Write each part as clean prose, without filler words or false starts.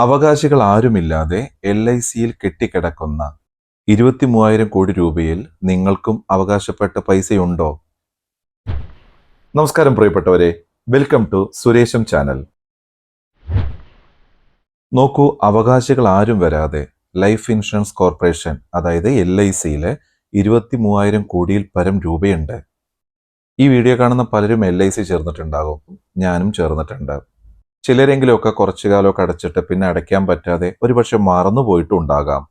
അവകാശികൾ ആരുമില്ലാതെ LICയിൽ കെട്ടിക്കിടക്കുന്ന 23,000 കോടി രൂപയിൽ നിങ്ങൾക്കും അവകാശപ്പെട്ട പൈസയുണ്ടോ? നമസ്കാരം പ്രിയപ്പെട്ടവരെ, വെൽക്കം ടു സുരേഷം ചാനൽ. നോക്കൂ, അവകാശികൾ ആരും വരാതെ ലൈഫ് ഇൻഷുറൻസ് കോർപ്പറേഷൻ അതായത് LICയിലെ 23,000 കോടിയിൽ പരം രൂപയുണ്ട്. ഈ വീഡിയോ കാണുന്ന പലരും LIC ചേർന്നിട്ടുണ്ടാകും, ഞാനും ചേർന്നിട്ടുണ്ട്. ചിലരെങ്കിലുമൊക്കെ കുറച്ചു കാലമൊക്കെ അടച്ചിട്ട് പിന്നെ അടയ്ക്കാൻ പറ്റാതെ ഒരുപക്ഷെ മറന്നു പോയിട്ടും ഉണ്ടാകാം.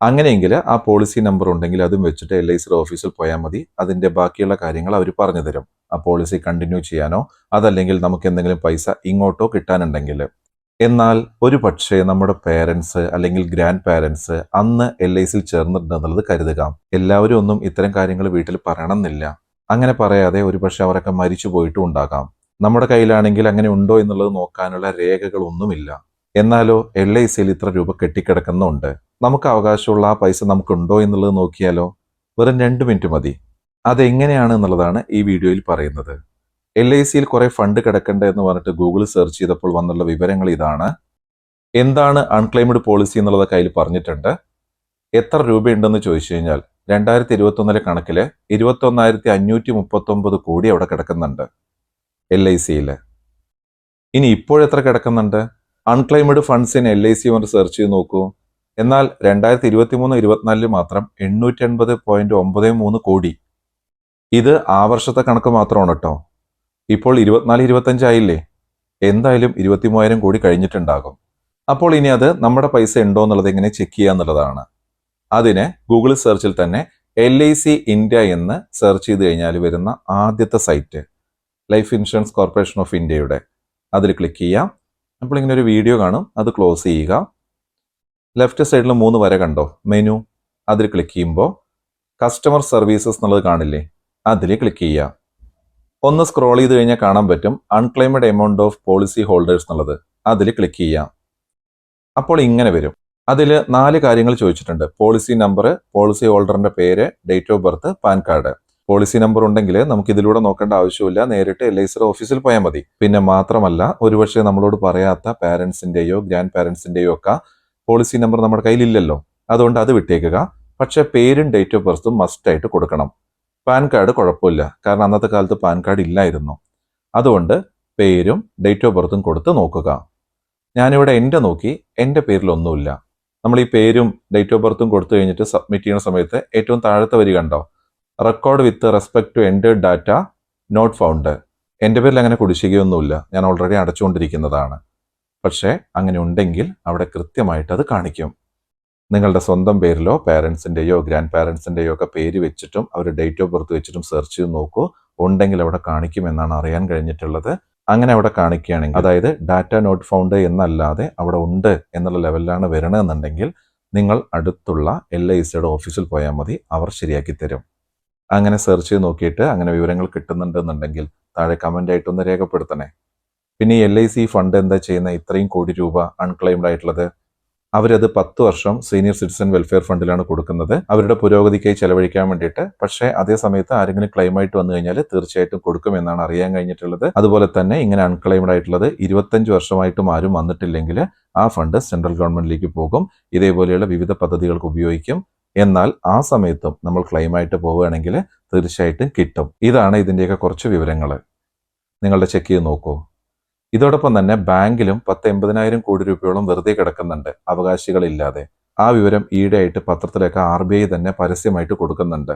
അങ്ങനെയെങ്കിൽ ആ പോളിസി നമ്പർ ഉണ്ടെങ്കിൽ അതും വെച്ചിട്ട് LICയുടെ ഓഫീസിൽ പോയാൽ മതി. അതിന്റെ ബാക്കിയുള്ള കാര്യങ്ങൾ അവർ പറഞ്ഞു തരും. ആ പോളിസി കണ്ടിന്യൂ ചെയ്യാനോ അതല്ലെങ്കിൽ നമുക്ക് എന്തെങ്കിലും പൈസ ഇങ്ങോട്ടോ കിട്ടാനുണ്ടെങ്കിൽ. എന്നാൽ ഒരു പക്ഷേ നമ്മുടെ പേരൻസ് അല്ലെങ്കിൽ ഗ്രാൻഡ് പാരൻസ് അന്ന് LICയിൽ ചേർന്നിട്ടുണ്ടെന്നുള്ളത് കരുതുക. എല്ലാവരും ഒന്നും ഇത്തരം കാര്യങ്ങൾ വീട്ടിൽ പറയണമെന്നില്ല. അങ്ങനെ പറയാതെ ഒരുപക്ഷെ അവരൊക്കെ മരിച്ചു പോയിട്ടും ഉണ്ടാകാം. നമ്മുടെ കയ്യിലാണെങ്കിൽ അങ്ങനെ ഉണ്ടോ എന്നുള്ളത് നോക്കാനുള്ള രേഖകളൊന്നുമില്ല. എന്നാലോ LICയിൽ ഇത്ര രൂപ കെട്ടിക്കിടക്കുന്നുണ്ട്. നമുക്ക് അവകാശമുള്ള ആ പൈസ നമുക്കുണ്ടോ എന്നുള്ളത് നോക്കിയാലോ? വെറും 2 മിനിറ്റ് മതി. അതെങ്ങനെയാണ് എന്നുള്ളതാണ് ഈ വീഡിയോയിൽ പറയുന്നത്. LICയിൽ കുറെ ഫണ്ട് കിടക്കണ്ട എന്ന് പറഞ്ഞിട്ട് ഗൂഗിൾ സെർച്ച് ചെയ്തപ്പോൾ വന്നുള്ള വിവരങ്ങൾ ഇതാണ്. എന്താണ് അൺക്ലെയിംഡ് പോളിസി എന്നുള്ളത് കയ്യിൽ പറഞ്ഞിട്ടുണ്ട്. എത്ര രൂപയുണ്ടെന്ന് ചോദിച്ചു കഴിഞ്ഞാൽ 2021 കണക്കില് 21,539 കോടി അവിടെ കിടക്കുന്നുണ്ട് LICയിൽ. ഇനി ഇപ്പോഴെത്ര കിടക്കുന്നുണ്ട്? അൺക്ലെയിംഡ് ഫണ്ട്സ് ഇൻ LIC കൊണ്ട് സെർച്ച് ചെയ്ത് നോക്കൂ. എന്നാൽ 2023-24 മാത്രം 880.93 കോടി. ഇത് ആ വർഷത്തെ കണക്ക് മാത്രമാണ് കേട്ടോ. ഇപ്പോൾ 24-25 ആയില്ലേ? എന്തായാലും 23,000 കോടി കഴിഞ്ഞിട്ടുണ്ടാകും. അപ്പോൾ ഇനി അത് നമ്മുടെ പൈസ ഉണ്ടോ എന്നുള്ളത് എങ്ങനെ ചെക്ക് ചെയ്യുക എന്നുള്ളതാണ്. അതിന് ഗൂഗിൾ സെർച്ചിൽ തന്നെ LIC ഇന്ത്യ എന്ന് സെർച്ച് ചെയ്ത് കഴിഞ്ഞാൽ വരുന്ന ആദ്യത്തെ site life insurance corporation of ഇന്ത്യയുടെ, അതിൽ ക്ലിക്ക് ചെയ്യാം. അപ്പോൾ ഇങ്ങനെ ഒരു വീഡിയോ കാണും, അത് ക്ലോസ് ചെയ്യുക. ലെഫ്റ്റ് സൈഡിൽ 3 വര കണ്ടോ, മെനു, അതിൽ ക്ലിക്ക് ചെയ്യുമ്പോൾ കസ്റ്റമർ സർവീസസ് എന്നുള്ളത് കാണില്ലേ, അതിൽ ക്ലിക്ക് ചെയ്യുക. ഒന്ന് സ്ക്രോൾ ചെയ്ത് കഴിഞ്ഞാൽ കാണാൻ പറ്റും unclaimed amount of policy holders എന്നുള്ളത്, അതിൽ ക്ലിക്ക് ചെയ്യാം. അപ്പോൾ ഇങ്ങനെ വരും. അതിൽ 4 കാര്യങ്ങൾ ചോദിച്ചിട്ടുണ്ട്. പോളിസി നമ്പർ, പോളിസി ഹോൾഡറിന്റെ പേര്, date of birth, pan card. Policy number ഉണ്ടെങ്കിൽ നമുക്ക് ഇതിലൂടെ നോക്കേണ്ട ആവശ്യമില്ല, നേരിട്ട് LICയുടെ ഓഫീസിൽ പോയാൽ മതി. പിന്നെ മാത്രമല്ല, ഒരുപക്ഷെ നമ്മളോട് പറയാത്ത പാരൻസിന്റെയോ ഗ്രാൻഡ് പാരൻസിന്റെയോ ഒക്കെ പോളിസി നമ്പർ നമ്മുടെ കയ്യിലില്ലല്ലോ, അതുകൊണ്ട് അത് വിട്ടേക്കുക. പക്ഷെ പേരും ഡേറ്റ് ഓഫ് ബർത്തും മസ്റ്റ് ആയിട്ട് കൊടുക്കണം. പാൻ കാർഡ് കുഴപ്പമില്ല, കാരണം അന്നത്തെ കാലത്ത് പാൻ കാർഡ് ഇല്ലായിരുന്നു. അതുകൊണ്ട് പേരും ഡേറ്റ് ഓഫ് ബർത്തും കൊടുത്ത് നോക്കുക. ഞാനിവിടെ എൻ്റെ നോക്കി, എൻ്റെ പേരിലൊന്നുമില്ല. നമ്മൾ ഈ പേരും ഡേറ്റ് ഓഫ് ബർത്തും കൊടുത്തു കഴിഞ്ഞിട്ട് സബ്മിറ്റ് ചെയ്യുന്ന സമയത്ത് ഏറ്റവും താഴത്തെ വരി കണ്ടോ, record with respect to entered data not found. എൻ്റെ പേരിൽ അങ്ങനെ കുടിശ്ശികയൊന്നുമില്ല, ഞാൻ ഓൾറെഡി അടച്ചുകൊണ്ടിരിക്കുന്നതാണ്. പക്ഷേ അങ്ങനെ ഉണ്ടെങ്കിൽ അവിടെ കൃത്യമായിട്ട് അത് കാണിക്കും. നിങ്ങളുടെ സ്വന്തം പേരിലോ പാരൻസിൻ്റെയോ ഗ്രാൻഡ് പാരൻസിൻ്റെയോ ഒക്കെ പേര് വെച്ചിട്ടും അവർ ഡേറ്റ് ഓഫ് ബർത്ത് വെച്ചിട്ടും സെർച്ച് ചെയ്ത് നോക്കൂ, ഉണ്ടെങ്കിൽ അവിടെ കാണിക്കുമെന്നാണ് അറിയാൻ കഴിഞ്ഞിട്ടുള്ളത്. അങ്ങനെ അവിടെ കാണിക്കുകയാണെങ്കിൽ, അതായത് ഡാറ്റ നോട്ട് ഫൗണ്ട് എന്നല്ലാതെ അവിടെ ഉണ്ട് എന്നുള്ള ലെവലിലാണ് വരണമെന്നുണ്ടെങ്കിൽ നിങ്ങൾ അടുത്തുള്ള LICയുടെ ഓഫീസിൽ പോയാൽ മതി, അവർ ശരിയാക്കി തരും. അങ്ങനെ സെർച്ച് ചെയ്ത് നോക്കിയിട്ട് അങ്ങനെ വിവരങ്ങൾ കിട്ടുന്നുണ്ടെന്നുണ്ടെങ്കിൽ താഴെ കമൻ്റ് ആയിട്ടൊന്ന് രേഖപ്പെടുത്തണേ. പിന്നെ ഈ LIC ഫണ്ട് എന്താ ചെയ്യുന്ന ഇത്രയും കോടി രൂപ അൺക്ലെയിംഡ് ആയിട്ടുള്ളത്? അവരത് 10 വർഷം സീനിയർ സിറ്റിസൺ വെൽഫെയർ ഫണ്ടിലാണ് കൊടുക്കുന്നത്, അവരുടെ പുരോഗതിക്കായി ചെലവഴിക്കാൻ വേണ്ടിയിട്ട്. പക്ഷേ അതേ സമയത്ത് ആരെങ്കിലും ക്ലെയിം ആയിട്ട് വന്നു കഴിഞ്ഞാൽ തീർച്ചയായിട്ടും കൊടുക്കുമെന്നാണ് അറിയാൻ കഴിഞ്ഞിട്ടുള്ളത്. അതുപോലെ തന്നെ ഇങ്ങനെ അൺക്ലെയിംഡ് ആയിട്ടുള്ളത് 25 വർഷമായിട്ടും ആരും വന്നിട്ടില്ലെങ്കിൽ ആ ഫണ്ട് സെൻട്രൽ ഗവൺമെന്റിലേക്ക് പോകും, ഇതേപോലെയുള്ള വിവിധ പദ്ധതികൾക്ക് ഉപയോഗിക്കും. എന്നാൽ ആ സമയത്തും നമ്മൾ ക്ലെയിം ആയിട്ട് പോവുകയാണെങ്കിൽ തീർച്ചയായിട്ടും കിട്ടും. ഇതാണ് ഇതിൻ്റെയൊക്കെ കുറച്ച് വിവരങ്ങൾ. നിങ്ങളുടെ ചെക്ക് ചെയ്ത് നോക്കൂ. ഇതോടൊപ്പം തന്നെ ബാങ്കിലും 10-80,000 കോടി രൂപയോളം വെറുതെ കിടക്കുന്നുണ്ട് അവകാശികളില്ലാതെ. ആ വിവരം ഈയിടെയായിട്ട് പത്രത്തിലൊക്കെ RBI തന്നെ പരസ്യമായിട്ട് കൊടുക്കുന്നുണ്ട്.